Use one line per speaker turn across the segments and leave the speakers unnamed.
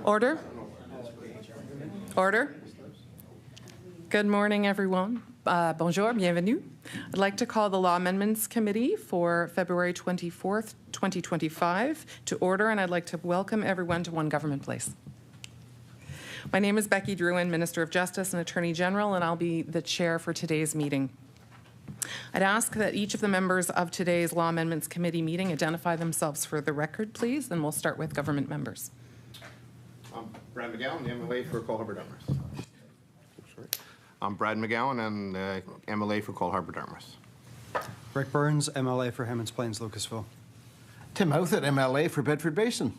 Order. Order. Good morning, everyone. Bonjour, bienvenue. I'd like to call the Law Amendments Committee for February 24th, 2025 to order, and I'd like to welcome everyone to One Government Place. My name is Becky Drouin, Minister of Justice and Attorney General, and I'll be the chair for today's meeting. I'd ask that each of the members of today's Law Amendments Committee meeting identify themselves for the record, please, and we'll start with government members.
I'm Brad McGowan, MLA for Cole Harbour-Dartmouth. I'm Brad McGowan and MLA for Cole Harbour-Dartmouth.
Rick Burns, MLA for Hemmons Plains, Lucasville.
Tim Houthett, MLA for Bedford Basin.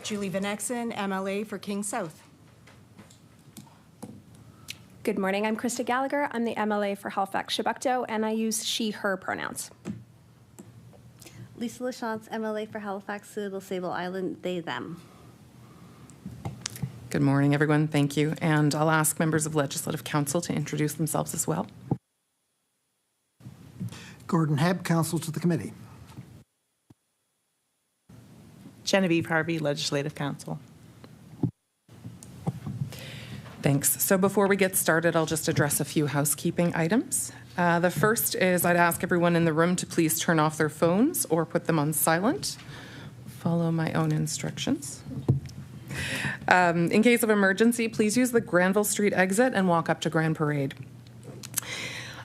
Julie Van Exen, MLA for King South.
Good morning, I'm Krista Gallagher. I'm the MLA for Halifax Chebucto, and I use she, her pronouns.
Lisa Lachance, MLA for Halifax, Little Sable Island, they, them.
Good morning, everyone. Thank you. And I'll ask members of Legislative Council to introduce themselves as well.
Gordon Hebb, Counsel to the Committee.
Genevieve Harvey, Legislative Counsel.
Thanks. So before we get started, I'll just address a few housekeeping items. The first is I'd ask everyone in the room to please turn off their phones or put them on silent. Follow my own instructions. In case of emergency, please use the Granville Street exit and walk up to Grand Parade.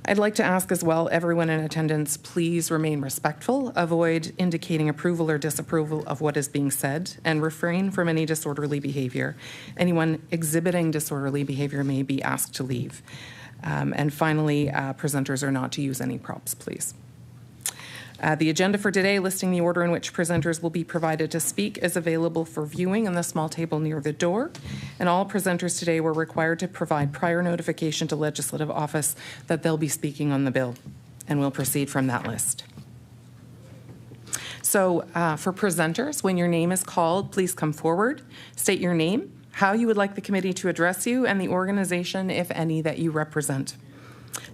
I'd like to ask as well, everyone in attendance, please remain respectful, avoid indicating approval or disapproval of what is being said, and refrain from any disorderly behavior. Anyone exhibiting disorderly behavior may be asked to leave. And finally, presenters are not to use any props, please. The agenda for today, listing the order in which presenters will be provided to speak, is available for viewing on the small table near the door. And all presenters today were required to provide prior notification to Legislative Office that they'll be speaking on the bill. And we'll proceed from that list. So for presenters, when your name is called, please come forward, state your name, how you would like the committee to address you, and the organization, if any, that you represent.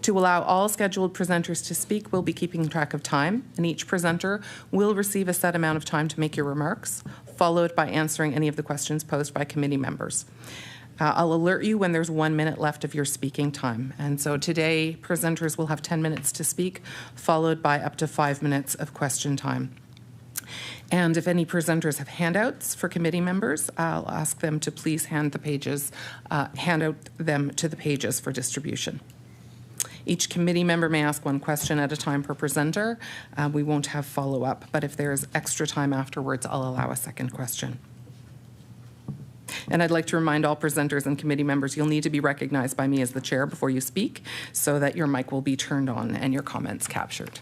To allow all scheduled presenters to speak, we'll be keeping track of time, and each presenter will receive a set amount of time to make your remarks, followed by answering any of the questions posed by committee members. I'll alert you when there's 1 minute left of your speaking time. And so today, presenters will have 10 minutes to speak, followed by up to 5 minutes of question time. And if any presenters have handouts for committee members, I'll ask them to please hand out them to the pages for distribution. Each committee member may ask one question at a time per presenter. We won't have follow-up, but if there's extra time afterwards, I'll allow a second question. And I'd like to remind all presenters and committee members you'll need to be recognized by me as the chair before you speak so that your mic will be turned on and your comments captured.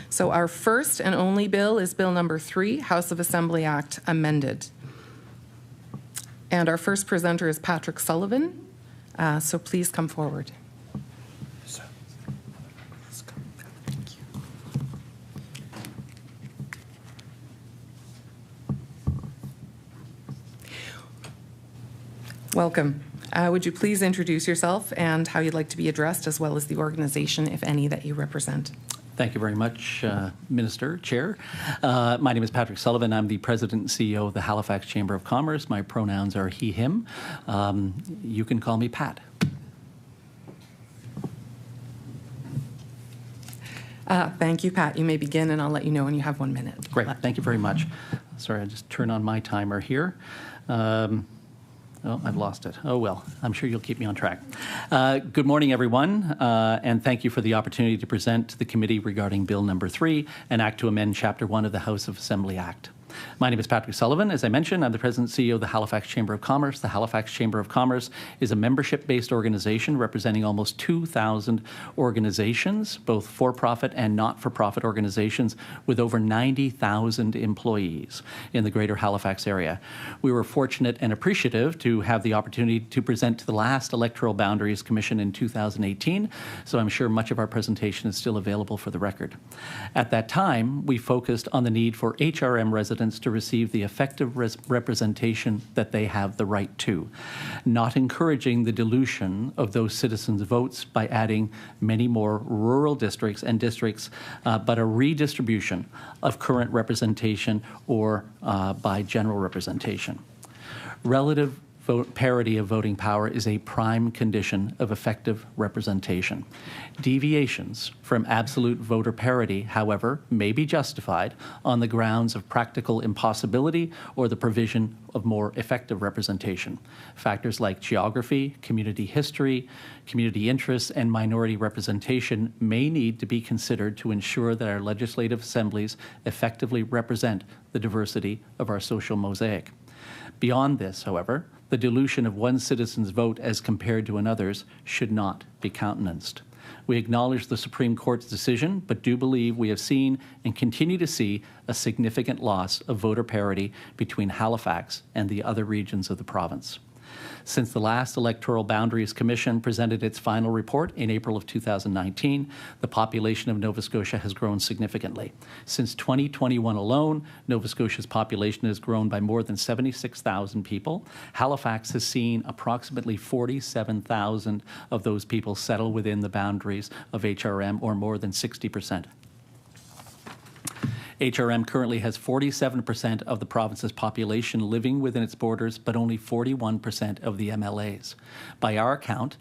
So our first and only bill is Bill number 3, House of Assembly Act, amended. And our first presenter is Patrick Sullivan. So please come forward. Welcome. Would you please introduce yourself and how you'd like to be addressed, as well as the organization, if any, that you represent?
Thank you very much, Minister, Chair. My name is Patrick Sullivan. I'm the President and CEO of the Halifax Chamber of Commerce. My pronouns are he, him. You can call me Pat.
Thank you, Pat. You may begin, and I'll let you know when you have 1 minute.
Great. Thank you very much. Sorry, I just turn on my timer here. Oh, I've lost it. Oh, well, I'm sure you'll keep me on track. Good morning, everyone, and thank you for the opportunity to present to the committee regarding Bill number 3, an act to amend Chapter 1 of the House of Assembly Act. My name is Patrick Sullivan. As I mentioned, I'm the President and CEO of the Halifax Chamber of Commerce. The Halifax Chamber of Commerce is a membership-based organization representing almost 2,000 organizations, both for-profit and not-for-profit organizations, with over 90,000 employees in the greater Halifax area. We were fortunate and appreciative to have the opportunity to present to the last Electoral Boundaries Commission in 2018, so I'm sure much of our presentation is still available for the record. At that time, we focused on the need for HRM residents residents to receive the effective representation that they have the right to, not encouraging the dilution of those citizens' votes by adding many more rural districts and districts, but a redistribution of current representation or by general representation. Relative parity of voting power is a prime condition of effective representation. Deviations from absolute voter parity, however, may be justified on the grounds of practical impossibility or the provision of more effective representation. Factors like geography, community history, community interests, and minority representation may need to be considered to ensure that our legislative assemblies effectively represent the diversity of our social mosaic. Beyond this, however, the dilution of one citizen's vote as compared to another's should not be countenanced. We acknowledge the Supreme Court's decision, but do believe we have seen and continue to see a significant loss of voter parity between Halifax and the other regions of the province. Since the last Electoral Boundaries Commission presented its final report in April of 2019, the population of Nova Scotia has grown significantly. Since 2021 alone, Nova Scotia's population has grown by more than 76,000 people. Halifax has seen approximately 47,000 of those people settle within the boundaries of HRM, or more than 60%. HRM currently has 47% of the province's population living within its borders, but only 41% of the MLAs. By our count,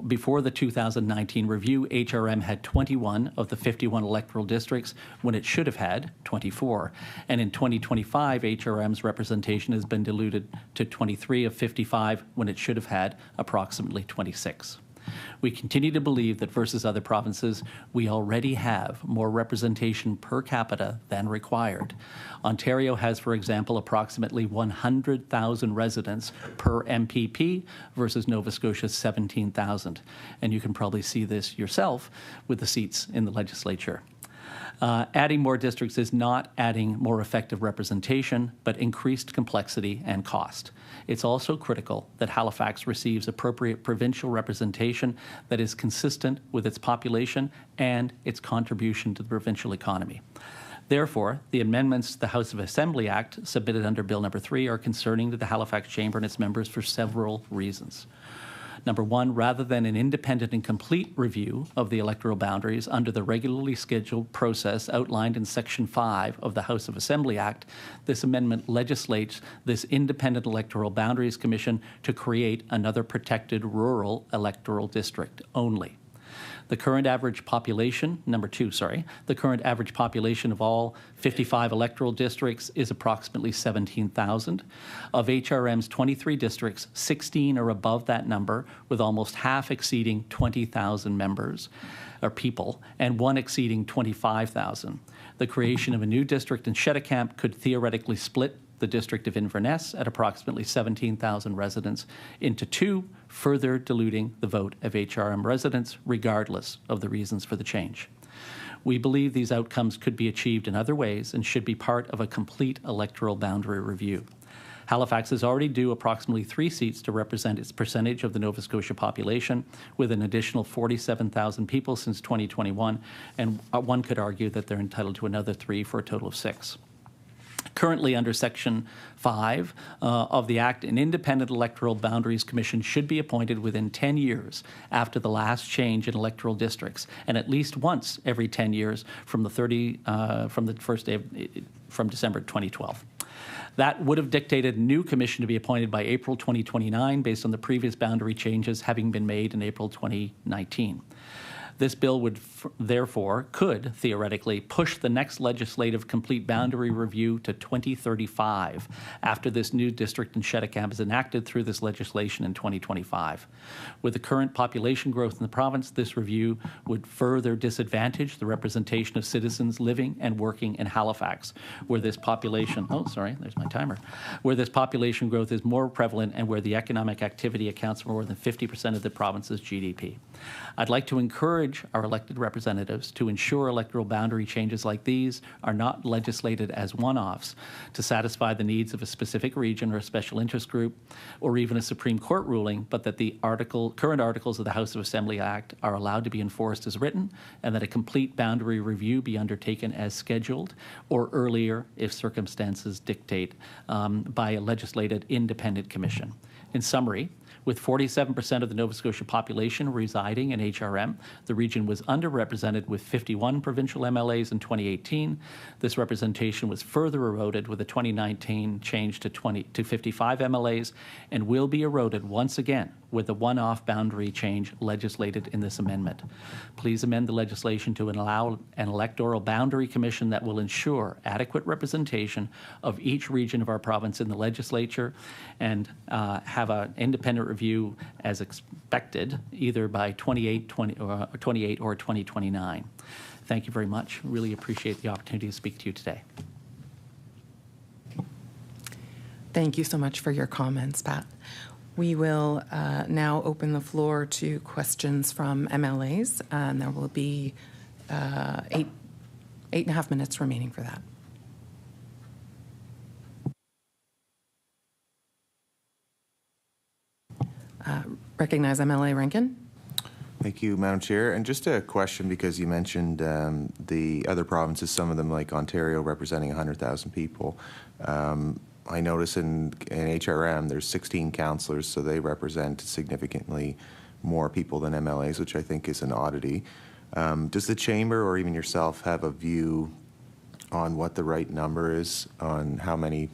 before the 2019 review, HRM had 21 of the 51 electoral districts when it should have had 24. And in 2025, HRM's representation has been diluted to 23 of 55 when it should have had approximately 26. We continue to believe that versus other provinces, we already have more representation per capita than required. Ontario has, for example, approximately 100,000 residents per MPP versus Nova Scotia's 17,000. And you can probably see this yourself with the seats in the legislature. Adding more districts is not adding more effective representation, but increased complexity and cost. It's also critical that Halifax receives appropriate provincial representation that is consistent with its population and its contribution to the provincial economy. Therefore, the amendments to the House of Assembly Act submitted under Bill Number 3 are concerning to the Halifax Chamber and its members for several reasons. Number one, rather than an independent and complete review of the electoral boundaries under the regularly scheduled process outlined in Section 5 of the House of Assembly Act, this amendment legislates this Independent Electoral Boundaries Commission to create another protected rural electoral district only. The current average population, the current average population of all 55 electoral districts is approximately 17,000. Of HRM's 23 districts, 16 are above that number, with almost half exceeding 20,000 members or people, and one exceeding 25,000. The creation of a new district in Cheticamp could theoretically split the district of Inverness at approximately 17,000 residents into two, further diluting the vote of HRM residents regardless of the reasons for the change. We believe these outcomes could be achieved in other ways and should be part of a complete electoral boundary review. Halifax is already due approximately 3 seats to represent its percentage of the Nova Scotia population, with an additional 47,000 people since 2021, and one could argue that they're entitled to another 3 for a total of 6. Currently, under Section 5 of the Act, an Independent Electoral Boundaries Commission should be appointed within 10 years after the last change in electoral districts, and at least once every 10 years from December 2012. That would have dictated a new commission to be appointed by April 2029 based on the previous boundary changes having been made in April 2019. This bill would could theoretically push the next legislative complete boundary review to 2035 after this new district in Cheticamp is enacted through this legislation in 2025. With the current population growth in the province, this review would further disadvantage the representation of citizens living and working in Halifax, where this population, where this population growth is more prevalent and where the economic activity accounts for more than 50% of the province's GDP. I'd like to encourage encourage our elected representatives to ensure electoral boundary changes like these are not legislated as one-offs to satisfy the needs of a specific region or a special interest group, or even a Supreme Court ruling, but that the current articles of the House of Assembly Act are allowed to be enforced as written, and that a complete boundary review be undertaken as scheduled, or earlier if circumstances dictate, by a legislated independent commission. In summary, with 47% of the Nova Scotia population residing in HRM, the region was underrepresented with 51 provincial MLAs in 2018. This representation was further eroded with a 2019 change to 55 MLAs, and will be eroded once again with a one-off boundary change legislated in this amendment. Please amend the legislation to allow an electoral boundary commission that will ensure adequate representation of each region of our province in the legislature, and have an independent review as expected, either by 28 or 2029. Thank you very much. Really appreciate the opportunity to speak to you today.
Thank you so much for your comments, Pat. We will now open the floor to questions from MLAs, and there will be 8.5 minutes remaining for that. Recognize MLA Rankin.
Thank you, Madam Chair. And just a question, because you mentioned the other provinces, some of them like Ontario representing 100,000 people. I notice in HRM there's 16 councillors, so they represent significantly more people than MLAs, which I think is an oddity. Does the Chamber or even yourself have a view on what the right number is on how many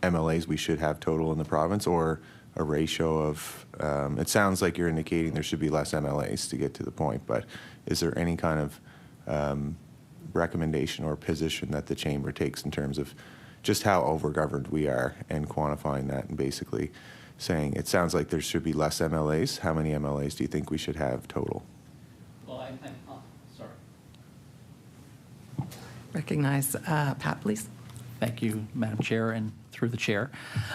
MLAs we should have total in the province, or a ratio of, it sounds like you're indicating there should be less MLAs to get to the point, but is there any kind of recommendation or position that the Chamber takes in terms of just how overgoverned we are, and quantifying that and basically saying it sounds like there should be less MLAs. How many MLAs do you think we should have total?
Well, sorry.
Recognize Pat, please.
Thank you, Madam Chair, and through the chair.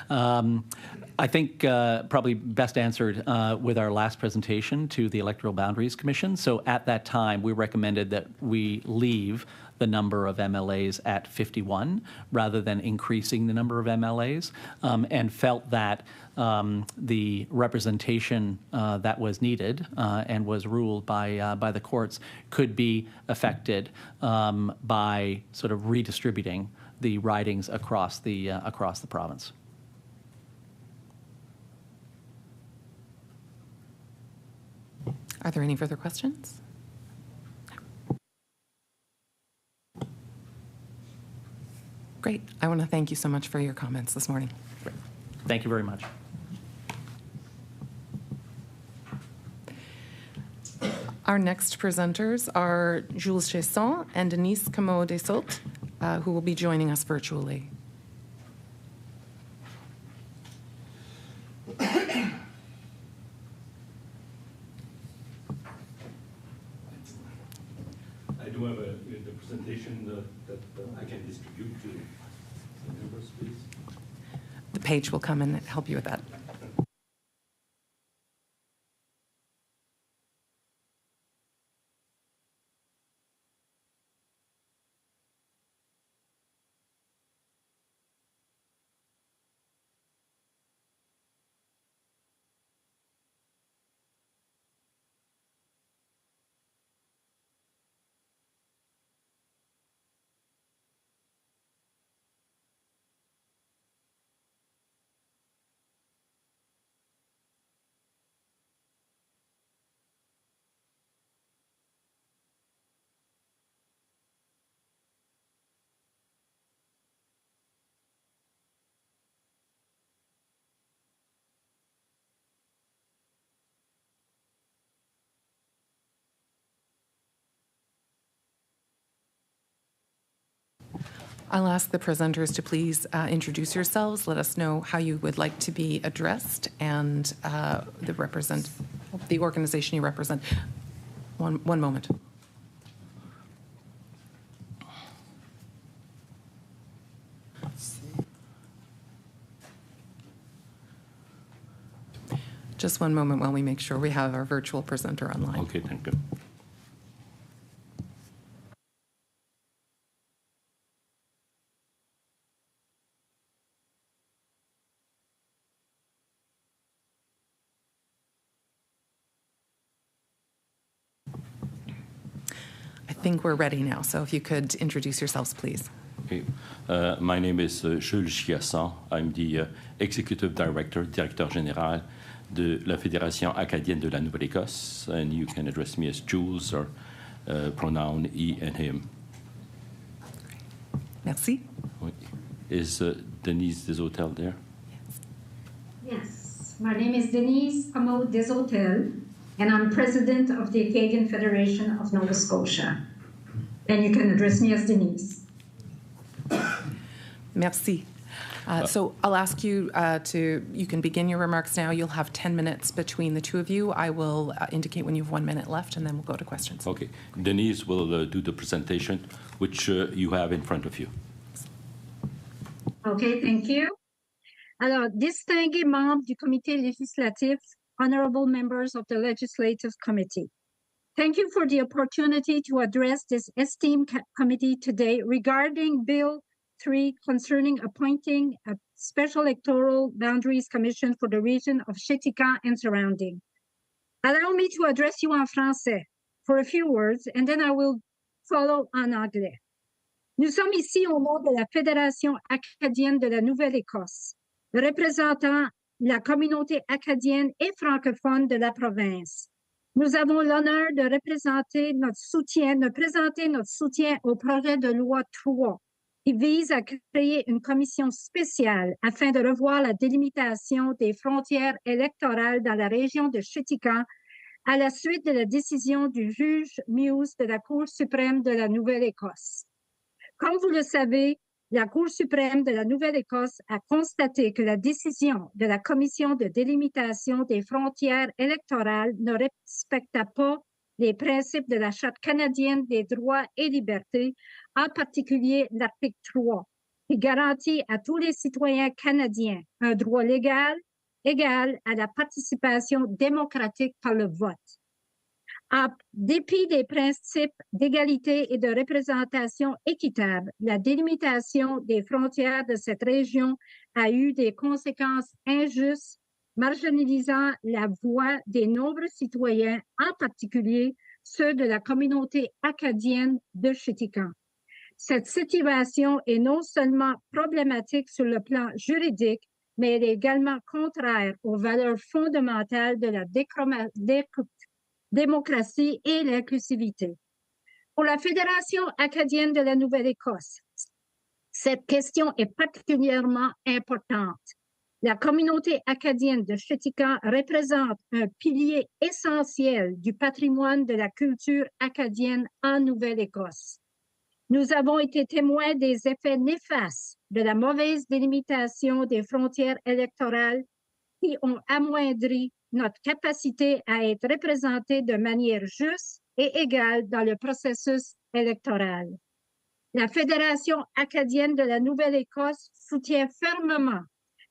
I think probably best answered with our last presentation to the Electoral Boundaries Commission. So at that time, we recommended that we leave the number of MLAs at 51 rather than increasing the number of MLAs, and felt that the representation that was needed and was ruled by the courts could be affected by sort of redistributing the ridings across the province.
Are there any further questions? Great. I want to thank you so much for your comments this morning.
Thank you very much.
Our next presenters are Jules Chesson and Denise Camo-Desault, who will be joining us virtually.
I do have the presentation that I can distribute to the members, please.
The page will come and help you with that. I'll ask the presenters to please introduce yourselves, let us know how you would like to be addressed, and the organization you represent. One moment. Just one moment while we make sure we have our virtual presenter online.
Okay, thank you.
I think we're ready now, so if you could introduce yourselves, please.
Okay. My name is Jules Chiasson. I'm the Executive Director, Directeur Général de la Fédération acadienne de la Nouvelle-Écosse, and you can address me as Jules or pronoun he and him.
Merci.
Oui. Is Denise Deshotel there?
Yes, my name is Denise Amo Deshotel, and I'm president of the Acadian Federation of Nova Scotia. And you can address me as Denise.
Merci. So I'll ask you you can begin your remarks now. You'll have 10 minutes between the two of you. I will indicate when you have 1 minute left, and then we'll go to questions.
Okay. Denise will do the presentation, which you have in front of you.
Okay, thank you. Alors, distingués membres du comité législatif, honorable members of the Legislative Committee, thank you for the opportunity to address this esteemed committee today regarding Bill 3 concerning appointing a special electoral boundaries commission for the region of Chitika and surrounding. Allow me to address you en français for a few words, and then I will follow en anglais. Nous sommes ici au nom de la Fédération acadienne de la Nouvelle-Écosse, représentant la communauté acadienne et francophone de la province. Nous avons l'honneur de présenter notre soutien au projet de loi 3 qui vise à créer une commission spéciale afin de revoir la délimitation des frontières électorales dans la région de Chitika à la suite de la décision du juge Muse de la Cour suprême de la Nouvelle-Écosse. Comme vous le savez, la Cour suprême de la Nouvelle-Écosse a constaté que la décision de la Commission de délimitation des frontières électorales ne respecta pas les principes de la Charte canadienne des droits et libertés, en particulier l'article 3, qui garantit à tous les citoyens canadiens un droit légal égal à la participation démocratique par le vote. En dépit des principes d'égalité et de représentation équitable, la délimitation des frontières de cette région a eu des conséquences injustes, marginalisant la voix des nombreux citoyens, en particulier ceux de la communauté acadienne de Chitika. Cette situation est non seulement problématique sur le plan juridique, mais elle est également contraire aux valeurs fondamentales de la démocratie et l'inclusivité. Pour la Fédération acadienne de la Nouvelle-Écosse, cette question est particulièrement importante. La communauté acadienne de Chitika représente un pilier essentiel du patrimoine de la culture acadienne en Nouvelle-Écosse. Nous avons été témoins des effets néfastes de la mauvaise délimitation des frontières électorales qui ont amoindri notre capacité à être représentés de manière juste et égale dans le processus électoral. La Fédération acadienne de la Nouvelle-Écosse soutient fermement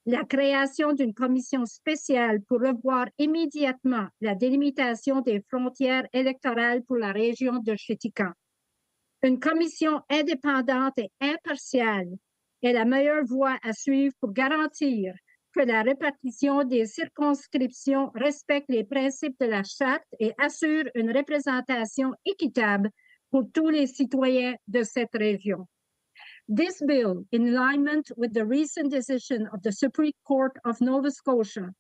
la création d'une commission spéciale pour revoir immédiatement la délimitation des frontières électorales pour la région de Chitika. Une commission indépendante et impartiale est la meilleure voie à suivre pour garantir que la répartition des circonscriptions respecte les principes de la Charte et assure une représentation équitable pour tous les citoyens de cette région. This bill, in alignment with the recent decision of the Supreme Court of Nova Scotia,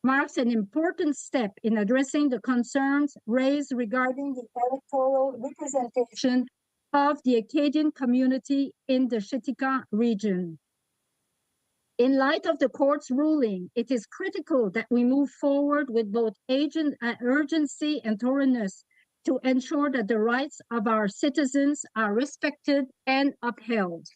marks an important step in addressing the concerns raised regarding the electoral representation of the Acadian community in the Chitika region. In light of the court's ruling, it is critical that we move forward with both urgency and thoroughness to ensure that the rights of our citizens are respected and upheld.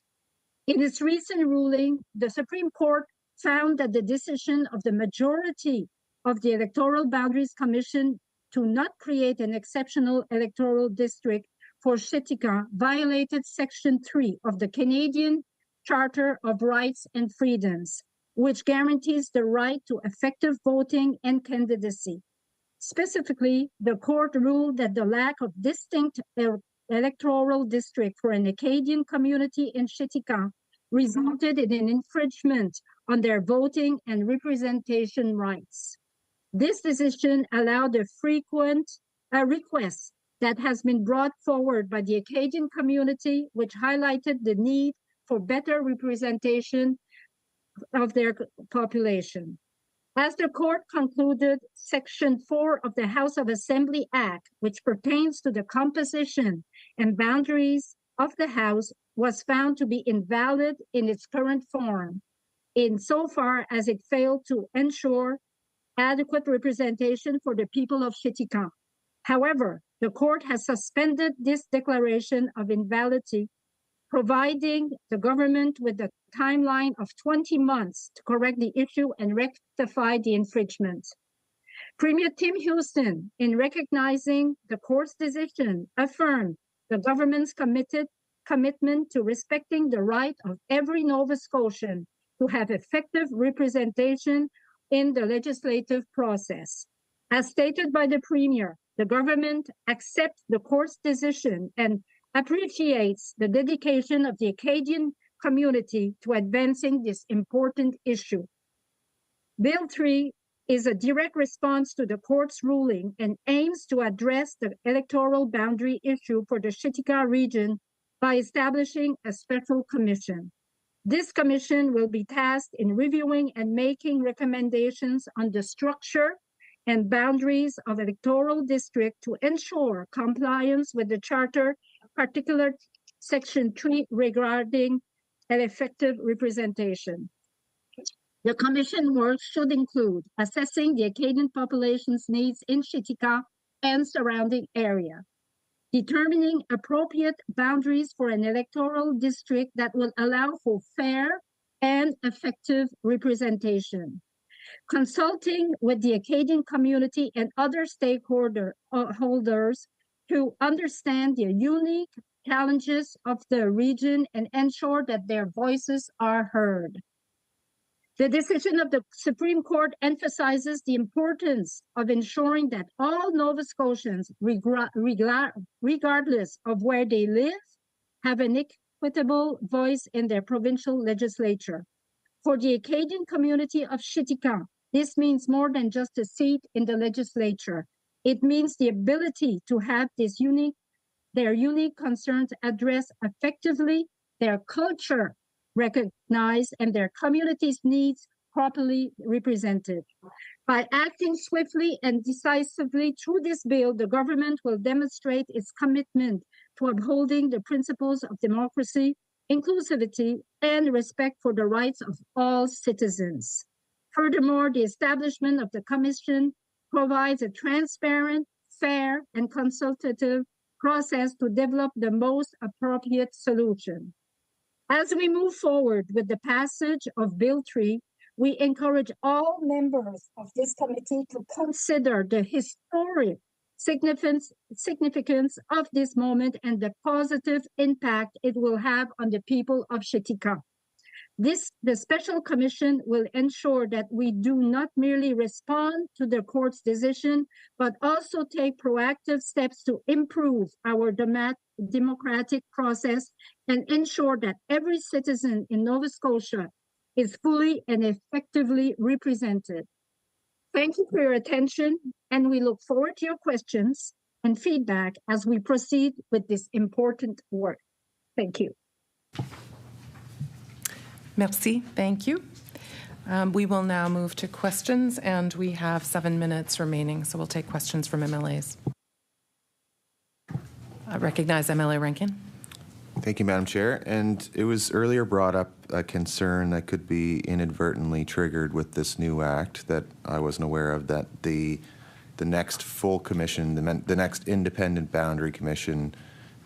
In its recent ruling, the Supreme Court found that the decision of the majority of the Electoral Boundaries Commission to not create an exceptional electoral district for Chitika violated Section 3 of the Canadian Charter of Rights and Freedoms, which guarantees the right to effective voting and candidacy. Specifically, the court ruled that the lack of distinct electoral district for an Acadian community in Chitika resulted in an infringement on their voting and representation rights. This decision allowed a frequent request that has been brought forward by the Acadian community, which highlighted the need for better representation of their population. As the court concluded, Section 4 of the House of Assembly Act, which pertains to the composition and boundaries of the House, was found to be invalid in its current form, insofar as it failed to ensure adequate representation for the people of Chitika. However, the court has suspended this declaration of invalidity, providing the government with a timeline of 20 months to correct the issue and rectify the infringement. Premier Tim Houston, in recognizing the court's decision, affirmed the government's commitment to respecting the right of every Nova Scotian to have effective representation in the legislative process. As stated by the Premier, the government accepts the court's decision and appreciates the dedication of the Acadian community to advancing this important issue. Bill 3 is a direct response to the court's ruling and aims to address the electoral boundary issue for the Chitika region by establishing a special commission. This commission will be tasked in reviewing and making recommendations on the structure and boundaries of electoral district to ensure compliance with the charter, particular Section 3 regarding an effective representation. The commission work should include assessing the Acadian population's needs in Chitika and surrounding area, determining appropriate boundaries for an electoral district that will allow for fair and effective representation, consulting with the Acadian community and other stakeholders to understand the unique challenges of the region and ensure that their voices are heard. The decision of the Supreme Court emphasizes the importance of ensuring that all Nova Scotians, regardless of where they live, have an equitable voice in their provincial legislature. For the Acadian community of Chitika, this means more than just a seat in the legislature. It means the ability to have their unique concerns addressed effectively, their culture recognized, and their community's needs properly represented. By acting swiftly and decisively through this bill, the government will demonstrate its commitment to upholding the principles of democracy, inclusivity, and respect for the rights of all citizens. Furthermore, the establishment of the commission provides a transparent, fair, and consultative process to develop the most appropriate solution. As we move forward with the passage of Bill 3, we encourage all members of this committee to consider the historic significance of this moment and the positive impact it will have on the people of Chitika. The special commission will ensure that we do not merely respond to the court's decision, but also take proactive steps to improve our democratic process and ensure that every citizen in Nova Scotia is fully and effectively represented. Thank you for your attention, and we look forward to your questions and feedback as we proceed with this important work. Thank you.
Merci, thank you. We will now move to questions, and we have 7 minutes remaining, so we'll take questions from MLAs. I recognize MLA Rankin.
Thank you, Madam Chair. And it was earlier brought up a concern that could be inadvertently triggered with this new act that I wasn't aware of, that the next full commission, the next independent boundary commission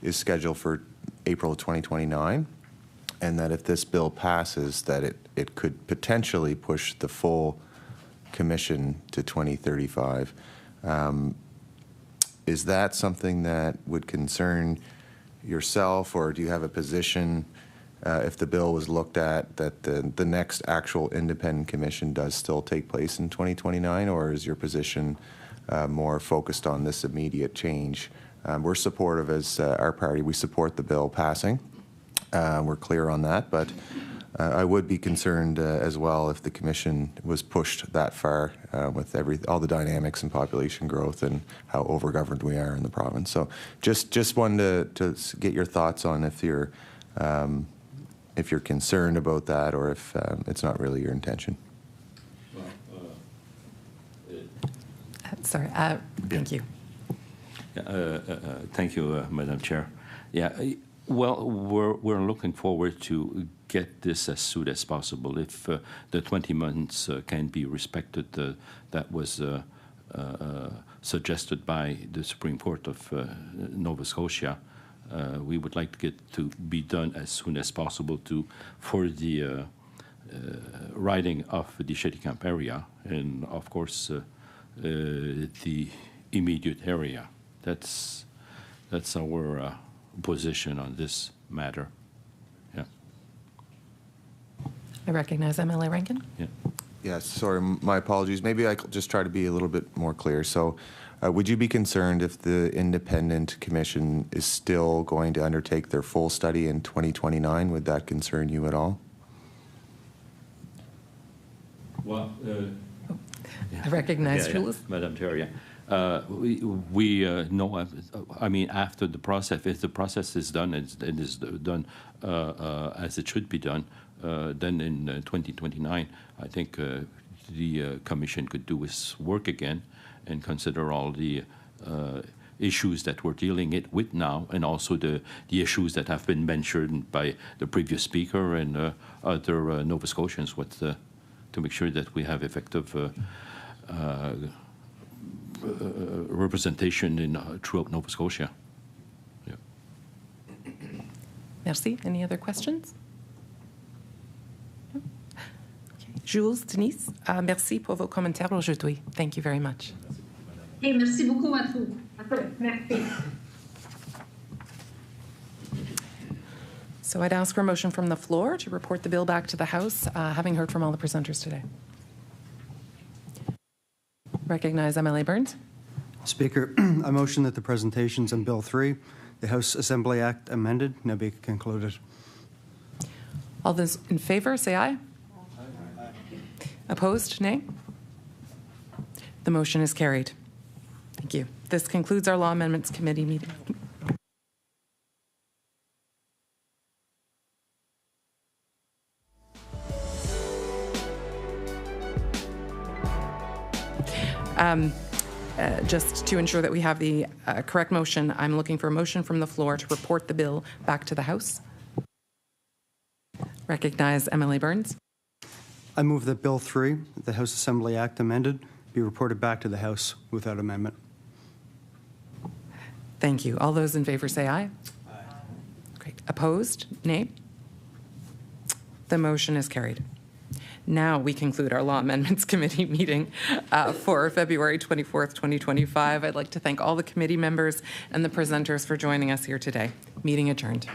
is scheduled for April 2029. And that if this bill passes, that it could potentially push the full commission to 2035. Is that something that would concern yourself, or do you have a position if the bill was looked at that the next actual independent commission does still take place in 2029, or is your position more focused on this immediate change? We're supportive as our party. We support the bill passing. We're clear on that, but I would be concerned as well if the commission was pushed that far with all the dynamics and population growth and how overgoverned we are in the province. So just wanted to get your thoughts on if you're concerned about that or if it's not really your intention.
Sorry, thank you.
Thank you, Madam Chair. Yeah, well, we're looking forward to get this as soon as possible. If the 20 months can be respected, that was suggested by the Supreme Court of Nova Scotia. We would like to get to be done as soon as possible for the riding of the Shetty-Camp area and, of course, the immediate area. That's our position on this matter. Yeah.
I recognize MLA Rankin.
Yeah.
Yes, sorry, my apologies. Maybe I could just try to be a little bit more clear. So would you be concerned if the independent commission is still going to undertake their full study in 2029? Would that concern you at all?
Well,
I recognize Jules.
Madam Chair, yeah. We know, I mean, after the process, if the process is done and is done as it should be done, then in 2029, I think the Commission could do its work again and consider all the issues that we're dealing with now, and also the issues that have been mentioned by the previous speaker and other Nova Scotians, to make sure that we have effective representation throughout Nova Scotia. Yeah.
Merci. Any other questions? No? Okay. Jules, Denise, merci pour vos commentaires aujourd'hui. Thank you very much.
Et merci beaucoup à tous. Merci.
So I'd ask for a motion from the floor to report the bill back to the House, having heard from all the presenters today. Recognize MLA Burns.
Speaker, I motion that the presentations on Bill 3, the House Assembly Act amended, now be concluded.
All those in favor, say aye. Aye. Opposed, nay. The motion is carried. Thank you. This concludes our Law Amendments Committee meeting. Just to ensure that we have the correct motion, I'm looking for a motion from the floor to report the bill back to the House. Recognize MLA Burns.
I move that Bill 3, the House Assembly Act amended, be reported back to the House without amendment.
Thank you. All those in favor say aye. Aye. Great. Opposed? Nay. The motion is carried. Now we conclude our Law Amendments Committee meeting for February 24th, 2025. I'd like to thank all the committee members and the presenters for joining us here today. Meeting adjourned.